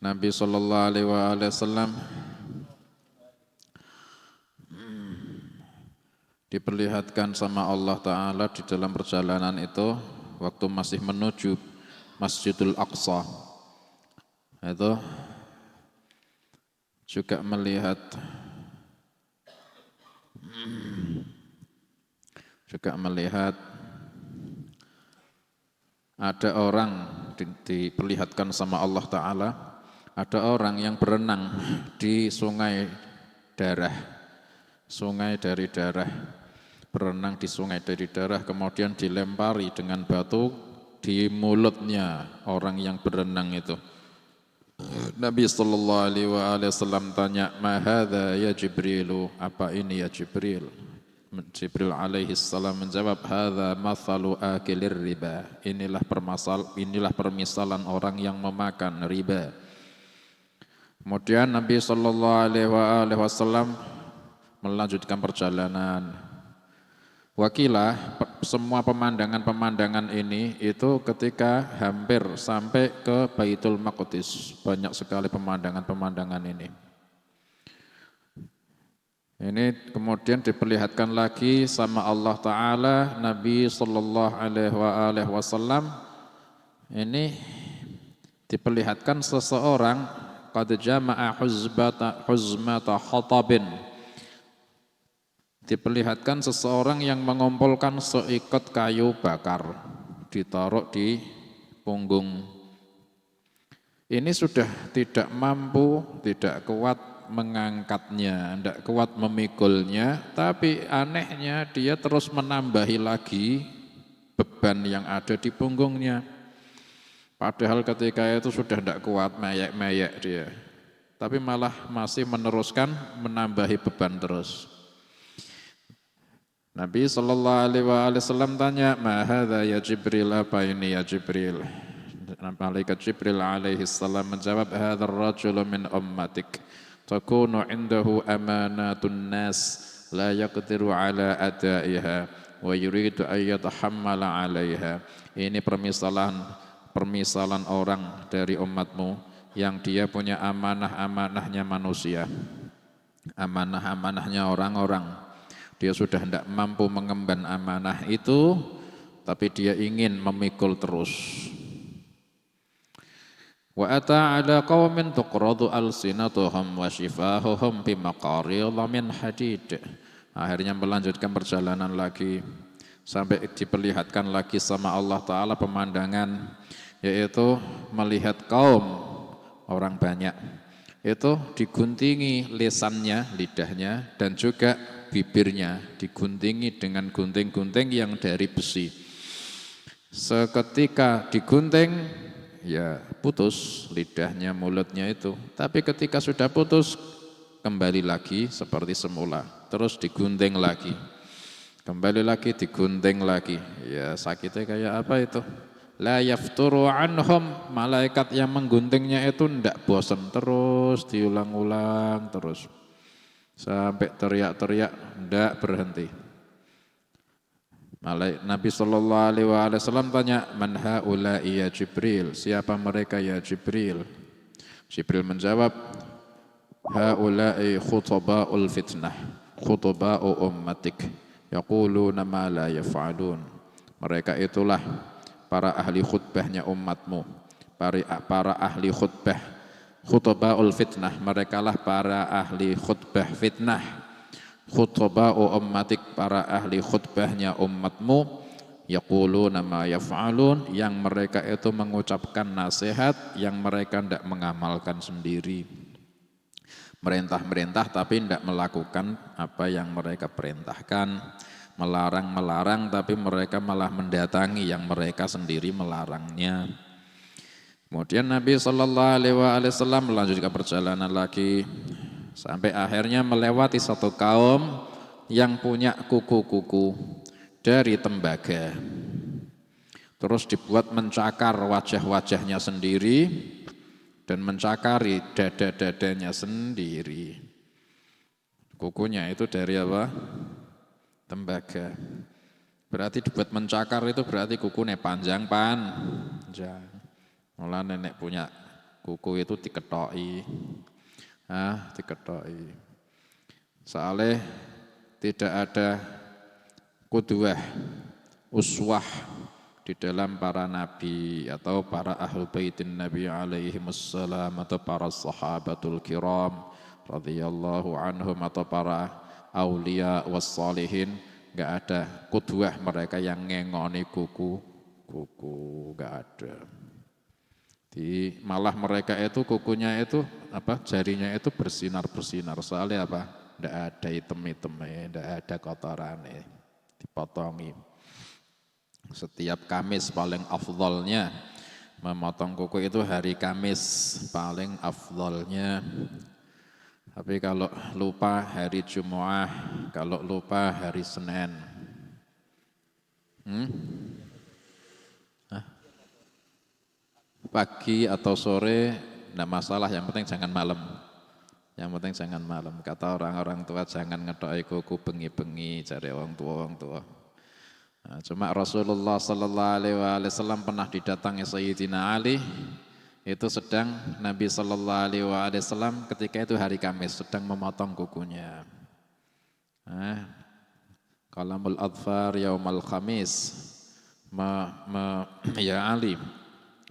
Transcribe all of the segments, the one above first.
Nabi sallallahu alaihi wasallam diperlihatkan sama Allah Ta'ala di dalam perjalanan itu waktu masih menuju Masjidul Aqsa itu juga melihat ada orang diperlihatkan sama Allah Ta'ala, ada orang yang berenang di sungai dari darah, berenang di sungai dari darah, kemudian dilempari dengan batu di mulutnya orang yang berenang itu. Nabi sallallahu alaihi wasallam tanya, "Ma hadza ya Jibrilu?" Apa ini ya Jibril? Jibril alaihi salam menjawab, "Hadza mathalu akilir riba." Inilah permisalan orang yang memakan riba. Kemudian Nabi sallallahu alaihi wasallam melanjutkan perjalanan. Wakilah semua pemandangan-pemandangan ini itu ketika hampir sampai ke Baitul Maqdis. Banyak sekali pemandangan-pemandangan ini. Ini kemudian diperlihatkan lagi sama Allah Ta'ala, Nabi sallallahu alaihi wasallam ini diperlihatkan seseorang qad jama'a huzmata khatabin. Diperlihatkan seseorang yang mengumpulkan seikat kayu bakar, ditaruh di punggung. Ini sudah tidak mampu, tidak kuat mengangkatnya, tidak kuat memikulnya, tapi anehnya dia terus menambahi lagi beban yang ada di punggungnya. Padahal ketika itu sudah tidak kuat, meyek-meyek dia, tapi malah masih meneruskan menambahi beban terus. Nabi sallallahu alaihi wasallam tanya, "Ma hadza ya Jibril?" Apa ini ya Jibril? Malaikat Jibril alaihi salam menjawab, "Hadzal rajulu min ummatik takunu indahu amanatun nas la yaqdiru ala adaiha wa yuridu an yatahammala 'alaiha." Ini permisalan orang dari umatmu yang dia punya amanah-amanahnya manusia, amanah-amanahnya orang-orang. Dia sudah tidak mampu mengemban amanah itu, tapi dia ingin memikul terus. Wa ata ala qaumin tuqradu alsinatuhum wa shifahuhum bi maqarila min hadid. Akhirnya melanjutkan perjalanan lagi sampai diperlihatkan lagi sama Allah Ta'ala pemandangan, yaitu melihat kaum orang banyak itu diguntingi lisannya, lidahnya, dan juga bibirnya diguntingi dengan gunting-gunting yang dari besi. Seketika digunting, ya putus lidahnya, mulutnya itu. Tapi ketika sudah putus, kembali lagi seperti semula. Terus digunting lagi, kembali lagi digunting lagi. Ya sakitnya kayak apa itu? La yafturu anhum, malaikat yang mengguntingnya itu tidak bosan, terus diulang-ulang terus sampai teriak-teriak tidak berhenti. Nabi sallallahu alaihi wasallam tanya, "Man haula'i ya Jibril?" Siapa mereka ya Jibril? Jibril menjawab, "Haula'i khutaba'ul fitnah, khutaba'u ummatik, yaquluna ma la yaf'alun." Mereka itulah para ahli khutbahnya umatmu, para ahli khutbah, khutba'ul fitnah, merekalah para ahli khutbah fitnah, khutba'u ummatik, para ahli khutbahnya umatmu, yaquluna ma yaf'alun, yang mereka itu mengucapkan nasihat yang mereka tidak mengamalkan sendiri. Merintah-merintah tapi tidak melakukan apa yang mereka perintahkan, melarang-melarang tapi mereka malah mendatangi yang mereka sendiri melarangnya. Kemudian Nabi sallallahu alaihi wasallam melanjutkan perjalanan lagi sampai akhirnya melewati satu kaum yang punya kuku-kuku dari tembaga. Terus dibuat mencakar wajah-wajahnya sendiri dan mencakari dada-dadanya sendiri. Kukunya itu dari apa? Tembaga. Berarti dibuat mencakar itu berarti kukunya panjang. Mulai nenek punya kuku itu diketoki. Diketoki. Soalnya tidak ada qudwah, uswah di dalam para nabi atau para ahlul baitin Nabi alaihi wassalam atau para sahabatul kiram radhiyallahu anhum atau para aulia wassalihin, enggak ada qudwah mereka yang ngengoni kuku, enggak ada. Malah mereka itu kukunya itu jarinya itu bersinar-bersinar, soalnya enggak ada hitam-hitamnya, enggak ada kotorannya, dipotongi. Setiap Kamis paling afdolnya memotong kuku itu hari Kamis paling afdolnya. Tapi kalau lupa hari Jumat, kalau lupa hari Senin. Pagi atau sore enggak masalah, yang penting jangan malam. Yang penting jangan malam. Kata orang-orang tua jangan ngetoki kuku bengi-bengi, cari orang tua. Nah, cuma Rasulullah sallallahu alaihi wasallam pernah didatangi Sayyidina Ali, itu sedang Nabi sallallahu alaihi wasallam ketika itu hari Kamis sedang memotong kukunya. Qalamul adfar yaumal khamis. Ya Ali,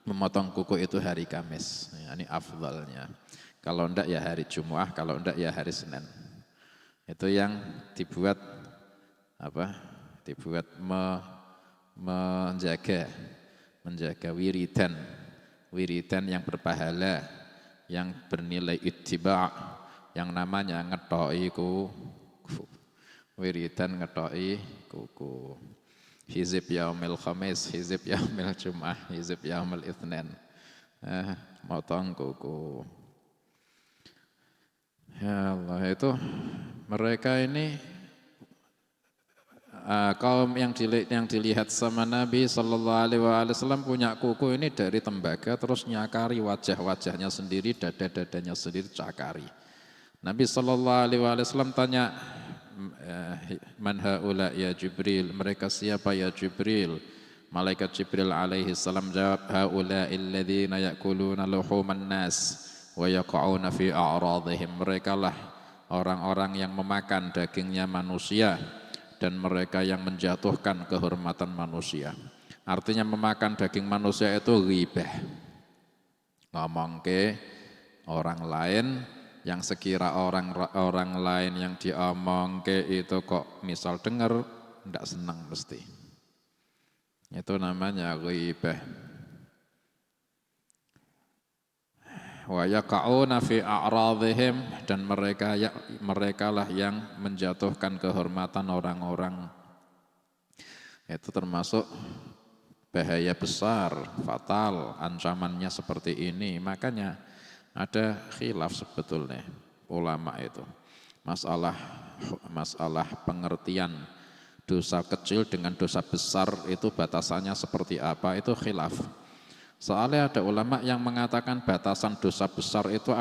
memotong kuku itu hari Kamis. Ini afdalnya. Kalau enggak ya hari Jumat, kalau enggak ya hari Senin. Itu yang dibuat dibuat menjaga wiridan yang berpahala, yang bernilai ittiba', yang namanya ngetoki kuku. Wiridan ngetoki kuku. Hizib yaumil khamis, hizib yaumil jum'ah, hizib yaumil itsnin. Motong kuku. Ya Allah, itu mereka ini kaum yang dilihat sama Nabi sallallahu alaihi wasallam punya kuku ini dari tembaga, terus nyakari wajah-wajahnya sendiri, dada-dadanya sendiri cakari. Nabi sallallahu alaihi wasallam tanya, man haula ya Jibril, mereka siapa ya Jibril? Malaikat Jibril alaihi salam jawab, haula alladzina yakuluna luhuman nas wa yaqauna fi a'radihim. Mereka lah orang-orang yang memakan dagingnya manusia dan mereka yang menjatuhkan kehormatan manusia. Artinya memakan daging manusia itu ghibah. Ngomong ke orang lain yang sekira orang lain yang diomong ke itu kok misal dengar tidak senang mesti. Itu namanya ghibah. Wa yaqauna fi a'radhihim, dan mereka lah yang menjatuhkan kehormatan orang-orang. Itu termasuk bahaya besar, fatal, ancamannya seperti ini. Makanya ada khilaf sebetulnya ulama itu. Masalah pengertian dosa kecil dengan dosa besar itu batasannya seperti apa, itu khilaf. Soalnya ada ulama yang mengatakan batasan dosa besar itu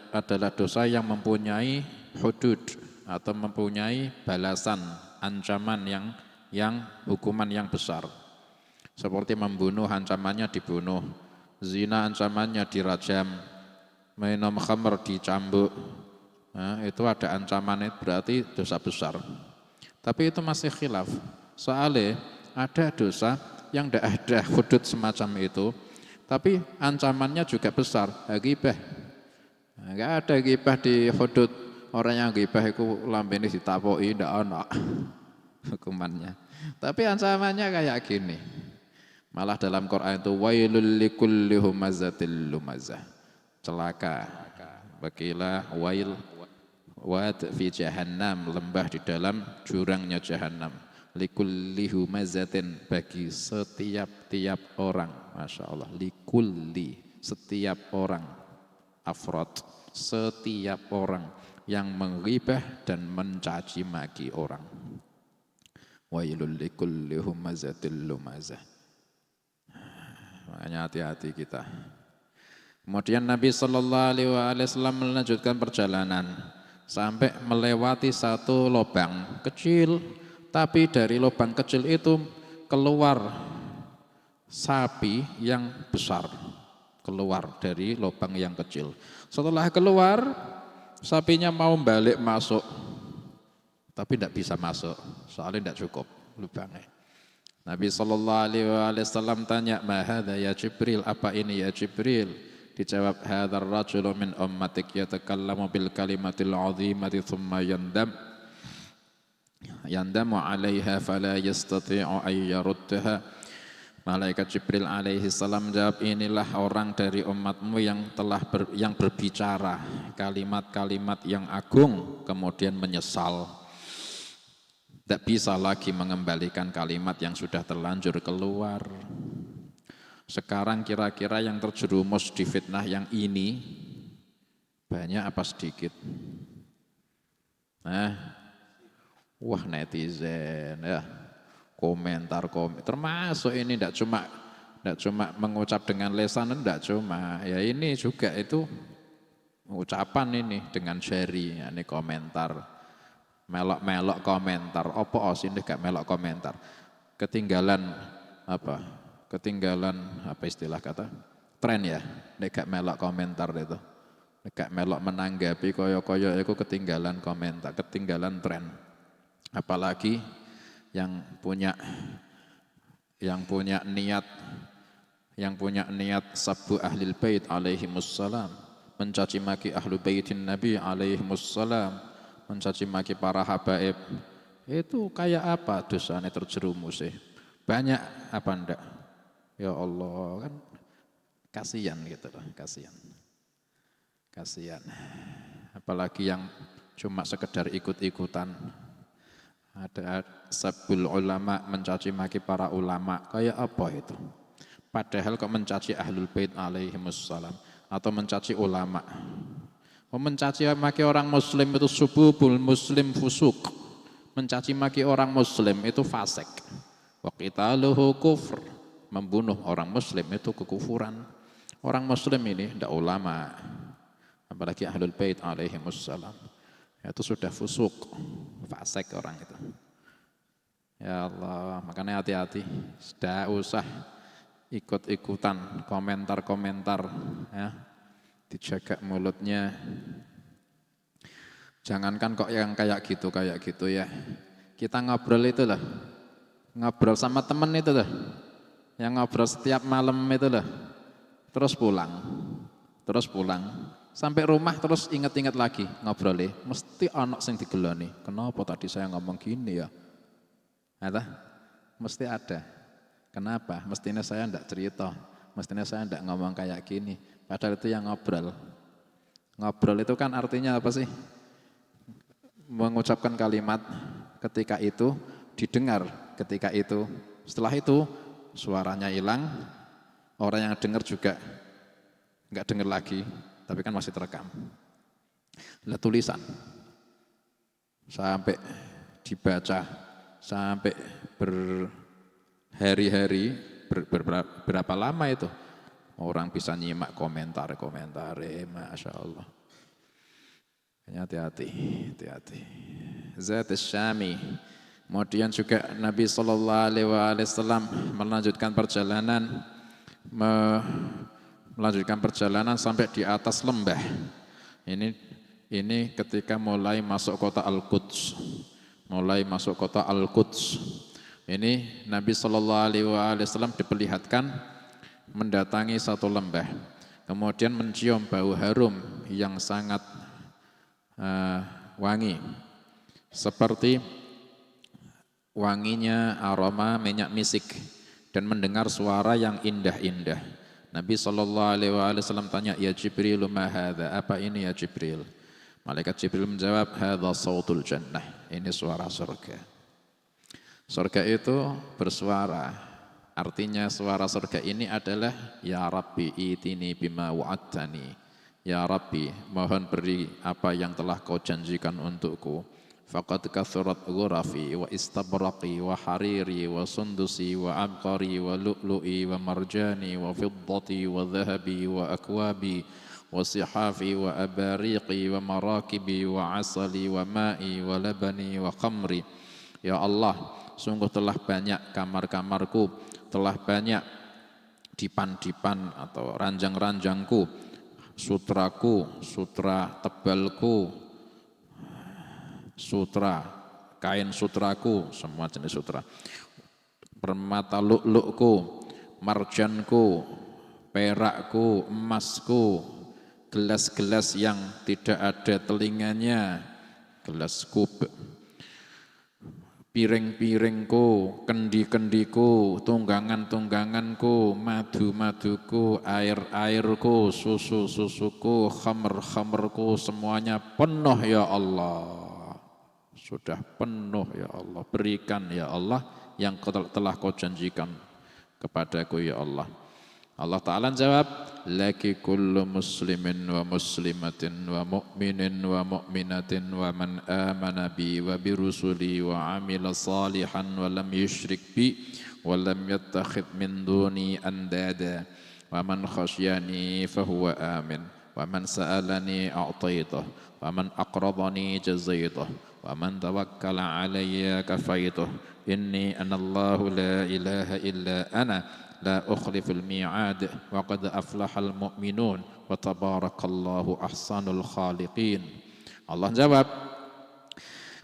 adalah dosa yang mempunyai hudud atau mempunyai balasan, ancaman yang hukuman yang besar. Seperti membunuh ancamannya dibunuh, zina ancamannya dirajam, minum khamr dicambuk. Nah, itu ada ancamannya, berarti dosa besar. Tapi itu masih khilaf. Soalnya ada dosa yang tidak ada hudud semacam itu, tapi ancamannya juga besar, ghibah. Enggak ada ghibah di hudud. Orang yang ghibah itu lambene ditapoki ndak ana hukumannya. Tapi ancamannya kayak gini. Malah dalam Quran itu wailul likulli humazatil lumazah. Celaka. Bagilah wail wad fi jahannam, lembah di dalam jurangnya jahannam. Likulli humazatin, bagi setiap orang, Masya Allah, likulli, setiap orang, afrod, setiap orang yang menghibah dan mencaci maki orang. Wailul likulli humazatil lumazah. Makanya hati-hati kita. Kemudian Nabi sallallahu alaihi wasallam melanjutkan perjalanan sampai melewati satu lubang kecil. Tapi dari lubang kecil itu keluar sapi yang besar. keluar dari lubang yang kecil. Setelah keluar, sapinya mau balik masuk, tapi tidak bisa masuk, soalnya tidak cukup lubangnya. Nabi SAW tanya, "Ma hadza ya Jibril?" Apa ini ya Jibril? Dijawab, "Hadzal rajulu min ummatik yatakallamu bil kalimatil 'azimati thumma yandamu 'alaiha fala yastati'u ay yaruddaha." Malaikat Jibril alaihi salam menjawab, "Inilah orang dari umatmu yang yang berbicara kalimat-kalimat yang agung kemudian menyesal. Tidak bisa lagi mengembalikan kalimat yang sudah terlanjur keluar." Sekarang kira-kira yang terjerumus di fitnah yang ini banyak apa sedikit? Wah netizen ya, komentar termasuk ini tidak cuma mengucap dengan lesan, tidak cuma ya, ini juga itu ucapan ini dengan jari, ya, ini komentar. Melok komentar, opo sih gak melok komentar. Ketinggalan istilah kata? Tren ya, gak melok komentar itu. Gak melok menanggapi koyo-koyo itu ketinggalan komentar, ketinggalan tren. Apalagi yang punya niat sabbu ahlil bait alaihimussalam, mencaci maki ahlu baitin nabi alaihimussalam, mencaci maki para habaib, itu kayak apa dosanya terjerumus sih? Banyak apa enggak? Ya Allah, kan kasihan gitu loh, kasihan. Apalagi yang cuma sekedar ikut-ikutan. Ada sabul ulama, mencaci maki para ulama, kayak apa itu? Padahal kok mencaci ahlul bait alaihimussalam atau mencaci ulama. Mencaci maki orang muslim itu sububul muslim fusuk. Mencaci maki orang muslim itu fasik. Wa qitaluhu kufr. Membunuh orang muslim itu kekufuran. Orang muslim ini tidak ulama, apalagi ahlul bait alaihimussalam, itu sudah fusuk, fasik orang itu. Ya Allah, makanya hati-hati, tidak usah ikut-ikutan komentar-komentar ya. Dijaga mulutnya. Jangankan kok yang kayak gitu ya. Kita ngobrol itu loh. Ngobrol sama temen itu loh. Yang ngobrol setiap malam itu loh. Terus pulang. Sampai rumah terus inget-inget lagi ngobrolnya. Mesti anak sing digeloni. Kenapa tadi saya ngomong gini ya? Ada? Mesti ada. Kenapa? Mestinya saya enggak cerita. Mestinya saya enggak ngomong kayak gini. Padahal itu yang ngobrol. Ngobrol itu kan artinya apa sih? Mengucapkan kalimat ketika itu, didengar ketika itu. Setelah itu suaranya hilang, orang yang dengar juga enggak dengar lagi, tapi kan masih terekam. Lah tulisan sampai dibaca, sampai berhari-hari, berapa lama itu? Orang bisa nyimak komentar, Masya Allah. Hati-hati. Zat Syami. Kemudian juga Nabi SAW melanjutkan perjalanan sampai di atas lembah. Ini ketika mulai masuk kota Al-Quds. Ini Nabi SAW diperlihatkan mendatangi satu lembah, kemudian mencium bau harum yang sangat wangi, seperti wanginya aroma minyak misik, dan mendengar suara yang indah-indah. Nabi SAW tanya, "Ya Jibril, ma hadza?" Apa ini ya Jibril? Malaikat Jibril menjawab, "Hadza sautul jannah." Ini suara surga. Surga itu bersuara. Artinya suara surga ini adalah, "Ya Rabbi itini bima wa'adtani." Ya Rabbi, mohon beri apa yang telah kau janjikan untukku. Faqad kathurat ghurafi wa istabraqi wa hariri wa sundusi wa abqari wa lu'lu'i wa marjani wa fiddati wa dhahabi wa akwabi wa sihafi wa abariqi wa marakibi wa asali wa ma'i wa labani wa khamri. Ya Allah, sungguh telah banyak kamar-kamarku, telah banyak dipan-dipan atau ranjang-ranjangku, sutraku, sutra tebalku, sutra, kain sutraku, semua jenis sutra, permata lu'lu'ku, marjanku, perakku, emasku, gelas-gelas yang tidak ada telinganya, gelas kub, piring-piringku, kendi-kendiku, tunggangan-tungganganku, madu-maduku, air-airku, susu-susuku, khamr-khamrku, semuanya penuh ya Allah. Sudah penuh ya Allah. Berikan ya Allah yang telah kau janjikan kepadaku ya Allah. Allah Ta'ala jawab, laki kullu muslimin wa muslimatin wa mu'minin wa mu'minatin wa man amana bi wa bi rusuli wa amila salihan wa lam yushrik bi wa lam yattakhid min duni andada wa man khasyani fahuwa amin wa man sa'alani a'taituh wa man aqradani jazaituh wa man tawakkala alayya kafaituh inni anallahu la ilaha illa ana la ukhliful mi'ad wa qad aflahal mu'minun wa tabarakallahu ahsanul khaliqin. Allah jawab,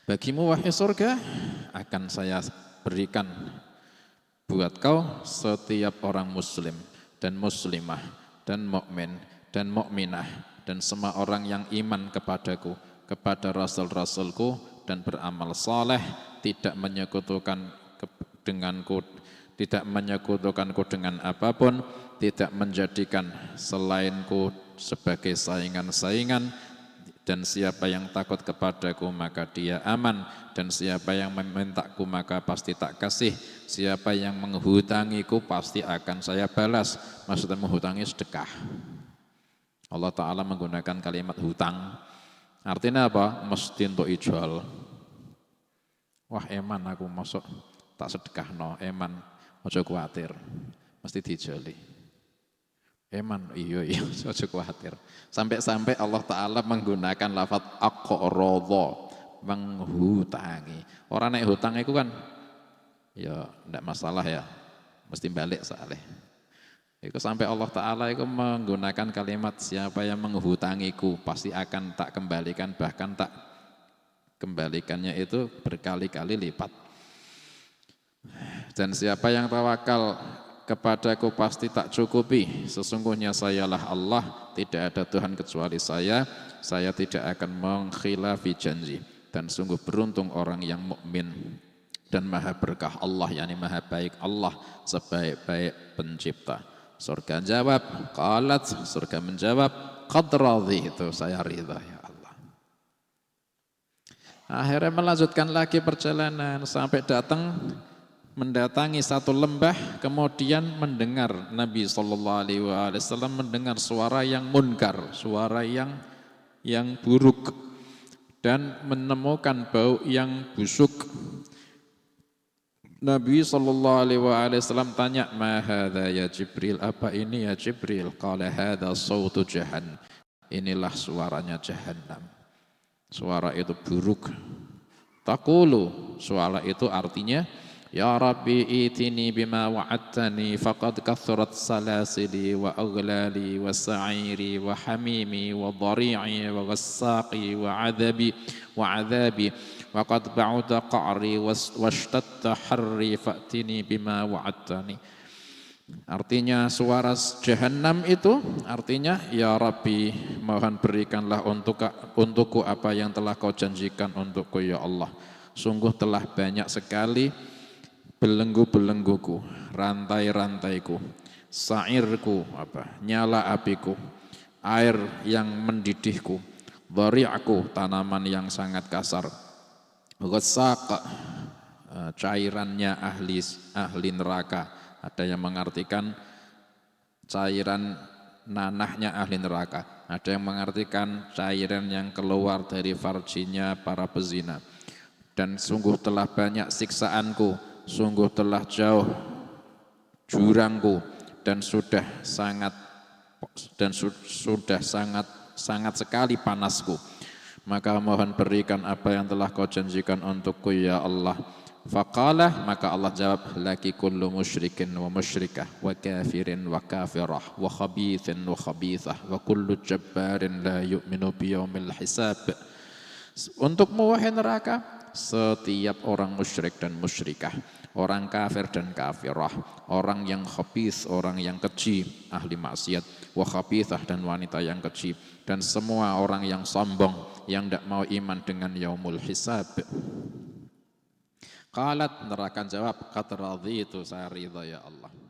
bagimu wahai surga akan saya berikan buat kau setiap orang muslim dan muslimah dan mukmin dan mukminah dan semua orang yang iman kepadaku, kepada rasul-rasulku dan beramal saleh, tidak menyekutukan denganku, tidak menyekutukanku dengan apapun, tidak menjadikan selainku sebagai saingan-saingan, dan siapa yang takut kepadaku maka dia aman, dan siapa yang memintaku maka pasti tak kasih, siapa yang menghutangiku pasti akan saya balas. Maksudnya menghutangi sedekah. Allah Ta'ala menggunakan kalimat hutang, artinya apa? Mesti untuk ijol. Wah eman aku masuk tak sedekah no, eman. Ojo kuatir, mesti dijoli. Eman, iya, ojo kuatir. Sampai-sampai Allah Ta'ala menggunakan lafaz aqradha, menghutangi. Orang naik hutang itu kan, ya tidak masalah ya, mesti balik soalnya. Itu sampai Allah Ta'ala itu menggunakan kalimat siapa yang menghutangiku pasti akan tak kembalikan, bahkan tak kembalikannya itu berkali-kali lipat. Dan siapa yang tawakal kepadaku pasti tak cukupi. Sesungguhnya sayalah Allah, tidak ada Tuhan kecuali saya tidak akan mengkhilafi janji. Dan sungguh beruntung orang yang mukmin dan maha berkah Allah, yakni maha baik Allah, sebaik-baik pencipta. Surga jawab, qalat, surga menjawab, qad radhitu, saya ridha ya Allah. Akhirnya melanjutkan lagi perjalanan sampai mendatangi satu lembah, kemudian mendengar Nabi SAW mendengar suara yang munkar, suara yang buruk, dan menemukan bau yang busuk. Nabi SAW tanya, ma hadha ya Jibril, apa ini ya Jibril? Qala hadha sautu jahannam, inilah suaranya jahannam. Suara itu buruk. Taqulu, suara itu artinya, ya Rabbi itini bima wa'adtani faqad kathurat salasili wa aghlali wa sa'iri wa hamimi wa dhari'i wa ghassaqi wa adhabi wa qad ba'uda qa'ri wa shtatta harri fa'tini bima wa'adtani. Artinya suara jahannam itu artinya, ya Rabbi mohon berikanlah untukku apa yang telah kau janjikan untukku ya Allah. Sungguh telah banyak sekali belenggu-belengguku, rantai-rantaiku, sairku, nyala apiku, air yang mendidihku, dhari'ku, tanaman yang sangat kasar, ghassaq, cairannya ahli neraka. Ada yang mengartikan cairan nanahnya ahli neraka, ada yang mengartikan cairan yang keluar dari farjinya para pezina. Dan sungguh telah banyak siksaanku, sungguh telah jauh jurangku, dan sudah sangat sekali panasku. Maka mohon berikan apa yang telah kau janjikan untukku ya Allah. Faqala, maka Allah jawab, laki kullu musyrikin wa musyrikah wa kafirin wa kafirah wa khabithin wa khabithah wa kullu jabbarin la yu'minu biyaumil hisab. Untukmu wahai neraka, setiap orang musyrik dan musyrikah, orang kafir dan kafirah, orang yang khabith, orang yang keji, ahli maksiat, wa khabithah dan wanita yang keji, dan semua orang yang sombong, yang tidak mau iman dengan yaumul hisab. Qalat, neraka jawab, qad raditu, saya ridha ya Allah.